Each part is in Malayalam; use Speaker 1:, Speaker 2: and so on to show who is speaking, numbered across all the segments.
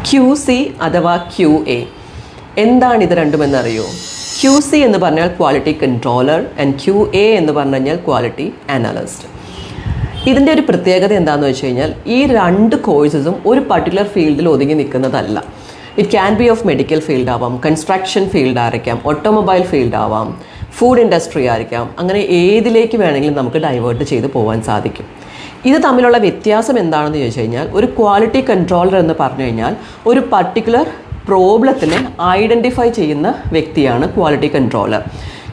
Speaker 1: QC അഥവാ QA എന്താണ് ഇത് രണ്ടുമെന്നറിയോ? QC എന്ന് പറഞ്ഞാൽ ക്വാളിറ്റി കൺട്രോളർ ആൻഡ് QA എന്ന് പറഞ്ഞു കഴിഞ്ഞാൽ ക്വാളിറ്റി അനലിസ്റ്റ്. ഇതിൻ്റെ ഒരു പ്രത്യേകത എന്താണെന്ന് വെച്ച് കഴിഞ്ഞാൽ ഈ രണ്ട് കോഴ്സസും ഒരു പർട്ടിക്കുലർ ഫീൽഡിൽ ഒതുങ്ങി നിൽക്കുന്നതല്ല. It can be of medical field ആവാം, കൺസ്ട്രക്ഷൻ ഫീൽഡ് ആയിരിക്കാം, ഓട്ടോമൊബൈൽ ഫീൽഡ് ആവാം, ഫുഡ് ഇൻഡസ്ട്രി ആയിരിക്കാം. അങ്ങനെ ഏതിലേക്ക് വേണമെങ്കിലും നമുക്ക് ഡൈവേർട്ട് ചെയ്ത് പോകാൻ സാധിക്കും. ഇത് തമ്മിലുള്ള വ്യത്യാസം എന്താണെന്ന് ചോദിച്ചു കഴിഞ്ഞാൽ, ഒരു ക്വാളിറ്റി കൺട്രോളർ എന്ന് പറഞ്ഞു കഴിഞ്ഞാൽ ഒരു പർട്ടിക്കുലർ പ്രോബ്ലത്തിനെ ഐഡൻറ്റിഫൈ ചെയ്യുന്ന വ്യക്തിയാണ് ക്വാളിറ്റി കൺട്രോളർ.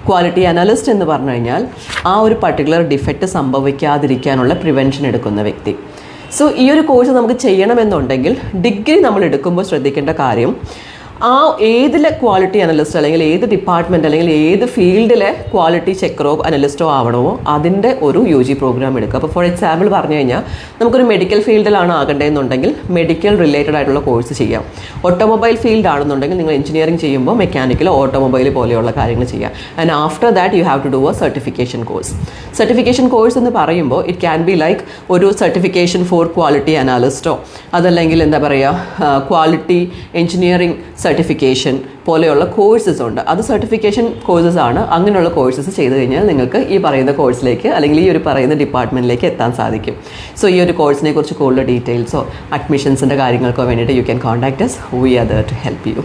Speaker 1: ക്വാളിറ്റി അനലിസ്റ്റ് എന്ന് പറഞ്ഞു കഴിഞ്ഞാൽ ആ ഒരു പർട്ടിക്കുലർ ഡിഫക്റ്റ് സംഭവിക്കാതിരിക്കാനുള്ള പ്രിവെൻഷൻ എടുക്കുന്ന വ്യക്തി. സോ ഈ ഒരു കോഴ്സ് നമുക്ക് ചെയ്യണമെന്നുണ്ടെങ്കിൽ ഡിഗ്രി നമ്മൾ എടുക്കുമ്പോൾ ശ്രദ്ധിക്കേണ്ട കാര്യം, ആ ഏതിലെ ക്വാളിറ്റി അനലിസ്റ്റ് അല്ലെങ്കിൽ ഏത് ഡിപ്പാർട്ട്മെൻറ്റ് അല്ലെങ്കിൽ ഏത് ഫീൽഡിലെ ക്വാളിറ്റി ചെക്കറോ അനലിസ്റ്റോ ആവണമോ അതിൻ്റെ ഒരു UG പ്രോഗ്രാം എടുക്കുക. അപ്പോൾ ഫോർ എക്സാമ്പിൾ പറഞ്ഞു കഴിഞ്ഞാൽ നമുക്കൊരു മെഡിക്കൽ ഫീൽഡിലാണ് ആകേണ്ടതെന്നുണ്ടെങ്കിൽ മെഡിക്കൽ റിലേറ്റഡ് ആയിട്ടുള്ള കോഴ്സ് ചെയ്യാം. ഓട്ടോമൊബൈൽ ഫീൽഡ് ആണെന്നുണ്ടെങ്കിൽ നിങ്ങൾ എഞ്ചിനീയറിംഗ് ചെയ്യുമ്പോൾ മെക്കാനിക്കൽ, ഓട്ടോമൊബൈൽ പോലെയുള്ള കാര്യങ്ങൾ ചെയ്യാം. And after that you have to do a certification course. Certification course എന്ന് പറയുമ്പോൾ ഇറ്റ് ക്യാൻ ബി ലൈക്ക് ഒരു സർട്ടിഫിക്കേഷൻ ഫോർ ക്വാളിറ്റി അനാലിസ്റ്റോ അതല്ലെങ്കിൽ എന്താ പറയുക ക്വാളിറ്റി എഞ്ചിനീയറിംഗ് സർട്ടിഫിക്കേഷൻ പോലെയുള്ള കോഴ്സസ് ഉണ്ട്. അത് സർട്ടിഫിക്കേഷൻ കോഴ്സസ് ആണ്. അങ്ങനെയുള്ള കോഴ്സസ് ചെയ്ത് കഴിഞ്ഞാൽ നിങ്ങൾക്ക് ഈ പറയുന്ന കോഴ്സിലേക്ക് അല്ലെങ്കിൽ ഈ ഒരു പറയുന്ന ഡിപ്പാർട്ട്മെൻറ്റിലേക്ക് എത്താൻ സാധിക്കും. സോ ഈ ഒരു കോഴ്സിനെ കുറിച്ച് കൂടുതൽ ഡീറ്റെയിൽസോ അഡ്മിഷൻസിൻ്റെ കാര്യങ്ങൾക്കോ വേണ്ടിയിട്ട് you can contact us. We are there to help you.